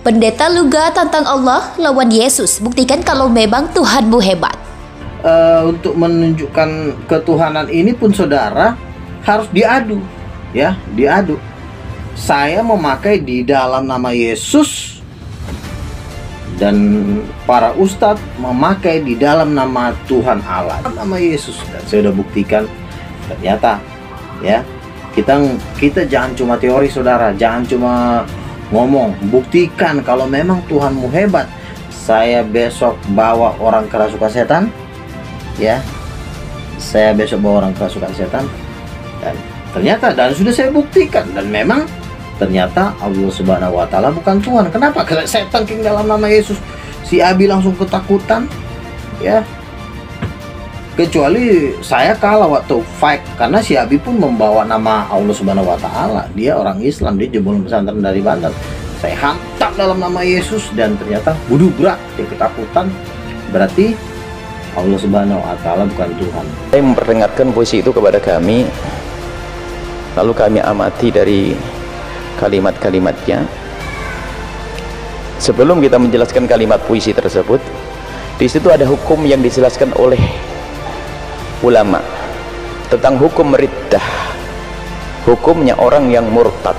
Pendeta Luga tantang Allah lawan Yesus. Buktikan kalau memang Tuhanmu hebat. Untuk menunjukkan ketuhanan ini pun saudara harus diadu, ya, diadu. Saya memakai di dalam nama Yesus dan para ustadz memakai di dalam nama Tuhan Allah, nama Yesus. Dan saya sudah buktikan ternyata, ya, kita jangan cuma teori saudara, jangan cuma ngomong, buktikan kalau memang Tuhanmu hebat. Saya besok bawa orang kerasukan setan, ya, saya besok bawa orang kerasukan setan, dan ternyata, dan sudah saya buktikan, dan memang ternyata Allah Subhanahu wa Ta'ala bukan Tuhan. Kenapa? Karena setan king dalam nama Yesus. Si Abi langsung ketakutan, ya. Kecuali saya kalah waktu fight, karena si Abi pun membawa nama Allah Subhanahu wa Ta'ala. Dia orang Islam, dia jebol pesantren dari Banten. Saya hantam dalam nama Yesus dan ternyata budubrak, dia ketakutan. Berarti Allah Subhanahu wa Ta'ala bukan Tuhan. Saya memperdengarkan puisi itu kepada kami, lalu kami amati dari kalimat-kalimatnya. Sebelum kita menjelaskan kalimat puisi tersebut, di situ ada hukum yang dijelaskan oleh ulama tentang hukum riddah, hukumnya orang yang murtad.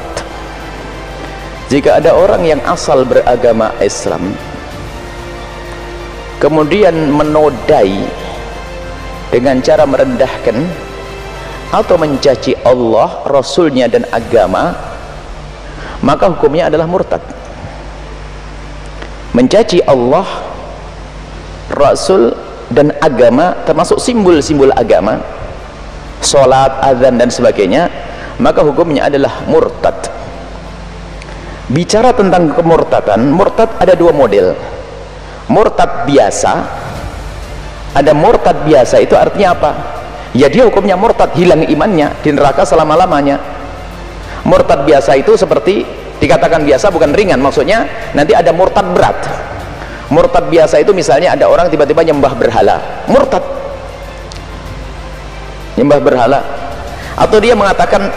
Jika ada orang yang asal beragama Islam kemudian menodai dengan cara merendahkan atau mencaci Allah, Rasulnya dan agama, maka hukumnya adalah murtad. Mencaci Allah, Rasul dan agama, termasuk simbol-simbol agama, sholat, azan dan sebagainya, maka hukumnya adalah murtad. Bicara tentang kemurtadan, murtad ada dua model. Murtad biasa, ada murtad biasa, itu artinya apa? Ya dia hukumnya murtad, hilang imannya, di neraka selama-lamanya. Murtad biasa itu seperti dikatakan biasa, bukan ringan, maksudnya nanti ada murtad berat. Murtad biasa itu misalnya ada orang tiba-tiba nyembah berhala, murtad, nyembah berhala, atau dia mengatakan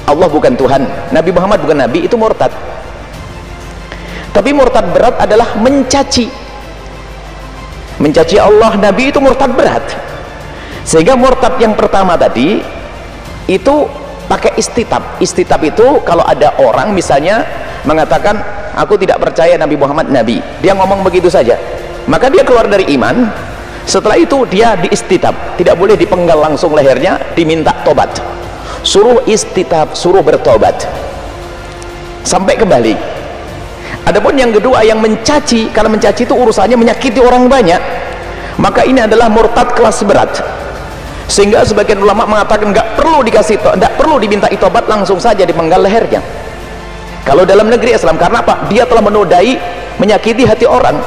Allah bukan Tuhan, Nabi Muhammad bukan Nabi, itu murtad. Tapi murtad berat adalah mencaci Allah, Nabi, itu murtad berat. Sehingga murtad yang pertama tadi itu pakai istitab. Istitab itu kalau ada orang misalnya mengatakan aku tidak percaya Nabi Muhammad Nabi, dia ngomong begitu saja, maka dia keluar dari iman. Setelah itu dia diistitab, tidak boleh dipenggal langsung lehernya, diminta tobat, suruh istitab, suruh bertobat sampai kembali. Adapun yang kedua yang mencaci, karena mencaci itu urusannya menyakiti orang banyak, maka ini adalah murtad kelas berat. Sehingga sebagian ulama mengatakan nggak perlu dikasih, nggak perlu diminta tobat, langsung saja dipenggal lehernya kalau dalam negeri Islam. Karena apa? Dia telah menodai, menyakiti hati orang,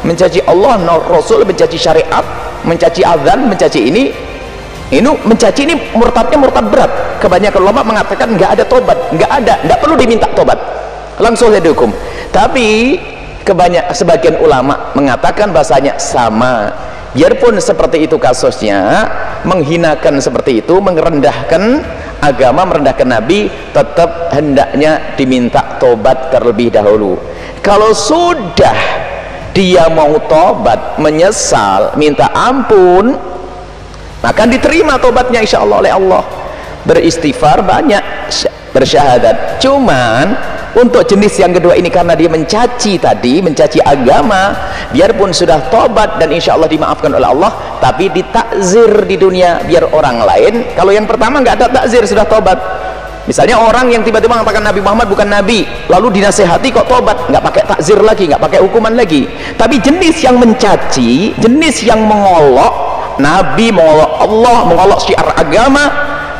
mencaci Allah, Rasul, mencaci syariat, mencaci azan, mencaci ini mencaci ini murtadnya murtad berat. Kebanyakan ulama mengatakan nggak ada tobat, nggak perlu diminta tobat, langsung saja dihukum. Tapi sebagian ulama mengatakan bahasanya sama, biarpun seperti itu kasusnya, menghinakan seperti itu, merendahkan agama, merendahkan Nabi, tetap hendaknya diminta tobat terlebih dahulu. Kalau sudah dia mau tobat, menyesal, minta ampun, maka diterima tobatnya insya Allah oleh Allah. Beristighfar banyak, bersyahadat. Cuman untuk jenis yang kedua ini, karena dia mencaci tadi, mencaci agama, biarpun sudah tobat dan insya Allah dimaafkan oleh Allah, tapi ditakzir di dunia biar orang lain. Kalau yang pertama nggak ada takzir, sudah tobat. Misalnya orang yang tiba-tiba mengatakan Nabi Muhammad bukan Nabi, lalu dinasehati kok tobat, nggak pakai takzir lagi, nggak pakai hukuman lagi. Tapi jenis yang mencaci, jenis yang mengolok Nabi, mengolok Allah, mengolok syiar agama,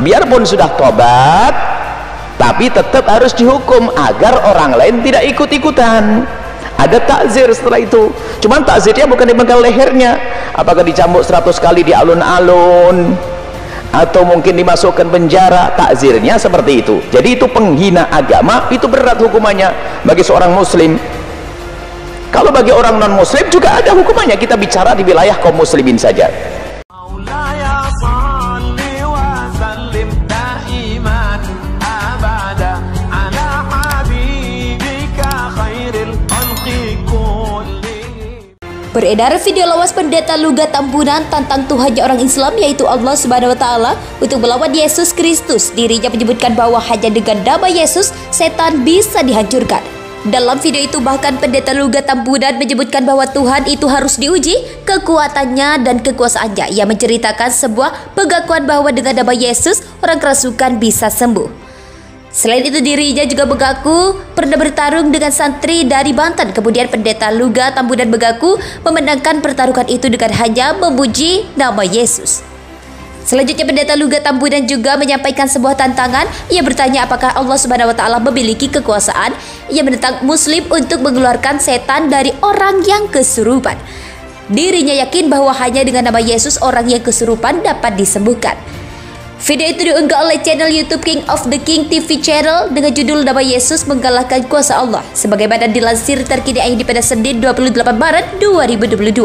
biarpun sudah tobat, tapi tetap harus dihukum agar orang lain tidak ikut-ikutan. Ada takzir setelah itu. Cuman takzirnya bukan dipenggal lehernya, apakah dicambuk 100 kali di alun-alun, atau mungkin dimasukkan penjara. Takzirnya seperti itu. Jadi itu penghina agama, itu berat hukumannya bagi seorang muslim. Kalau bagi orang non muslim juga ada hukumannya. Kita bicara di wilayah kaum muslimin saja. Beredar video lawas pendeta Luga Tambunan tantang Tuhannya orang Islam yaitu Allah Subhanahu wa taala untuk melawan Yesus Kristus. Dirinya menyebutkan bahwa hanya dengan nama Yesus setan bisa dihancurkan. Dalam video itu bahkan pendeta Luga Tambunan menyebutkan bahwa Tuhan itu harus diuji kekuatannya dan kekuasaannya. Ia menceritakan sebuah pengakuan bahwa dengan nama Yesus orang kerasukan bisa sembuh. Selain itu dirinya juga mengaku pernah bertarung dengan santri dari Banten. Kemudian pendeta Luga Tambunan mengaku memenangkan pertarungan itu dengan hanya memuji nama Yesus. Selanjutnya pendeta Luga Tambunan juga menyampaikan sebuah tantangan. Ia bertanya apakah Allah Subhanahu wa taala memiliki kekuasaan. Ia menentang muslim untuk mengeluarkan setan dari orang yang kesurupan. Dirinya yakin bahwa hanya dengan nama Yesus orang yang kesurupan dapat disembuhkan. Video itu diunggah oleh channel YouTube King of the King TV channel dengan judul Nama Yesus Mengalahkan Kuasa Allah. Sebagaimana dilansir terkini ID pada Senin 28 Maret 2022.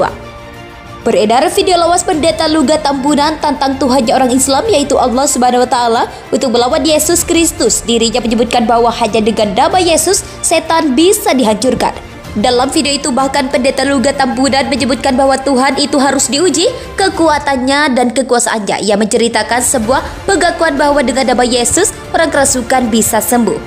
Beredar video lawas pendeta Luga Tambunan tantang Tuhannya orang Islam yaitu Allah Subhanahu wa taala untuk melawan Yesus Kristus. Dirinya menyebutkan bahwa hanya dengan nama Yesus setan bisa dihancurkan. Dalam video itu bahkan pendeta Luga Tambunan menyebutkan bahwa Tuhan itu harus diuji kekuatannya dan kekuasaannya. Ia menceritakan sebuah pengakuan bahwa dengan nama Yesus orang kerasukan bisa sembuh.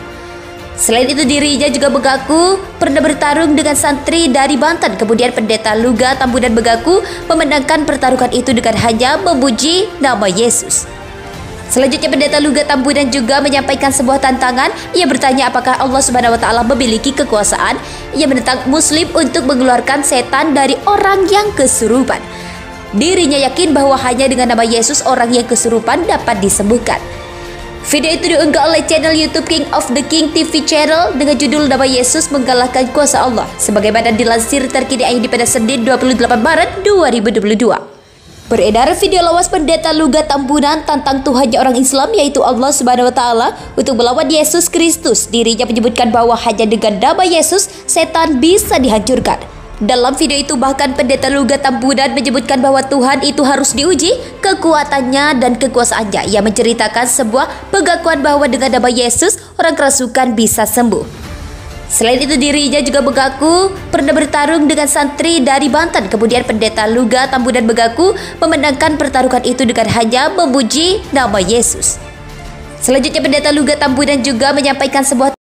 Selain itu dirinya juga mengaku pernah bertarung dengan santri dari Banten. Kemudian pendeta Luga Tambunan mengaku memenangkan pertarungan itu dengan hanya memuji nama Yesus. Selanjutnya pendeta Luga Tambunan juga menyampaikan sebuah tantangan. Ia bertanya apakah Allah Subhanahu wa taala memiliki kekuasaan. Ia menentang muslim untuk mengeluarkan setan dari orang yang kesurupan. Dirinya yakin bahwa hanya dengan nama Yesus orang yang kesurupan dapat disembuhkan. Video itu diunggah oleh channel YouTube King of the King TV channel dengan judul Nama Yesus Mengalahkan Kuasa Allah. Sebagaimana dilansir terkini ID pada Senin 28 Maret 2022. Beredar video lawas pendeta Luga Tambunan tantang Tuhannya orang Islam yaitu Allah Subhanahu wa taala untuk melawan Yesus Kristus. Dirinya menyebutkan bahwa hanya dengan nama Yesus setan bisa dihancurkan. Dalam video itu bahkan pendeta Luga Tambunan menyebutkan bahwa Tuhan itu harus diuji kekuatannya dan kekuasaannya. Ia menceritakan sebuah pengakuan bahwa dengan nama Yesus orang kerasukan bisa sembuh. Selain itu dirinya juga mengaku pernah bertarung dengan santri dari Banten. Kemudian pendeta Luga Tambunan mengaku memenangkan pertarungan itu dengan hanya memuji nama Yesus. Selanjutnya pendeta Luga Tambunan juga menyampaikan sebuah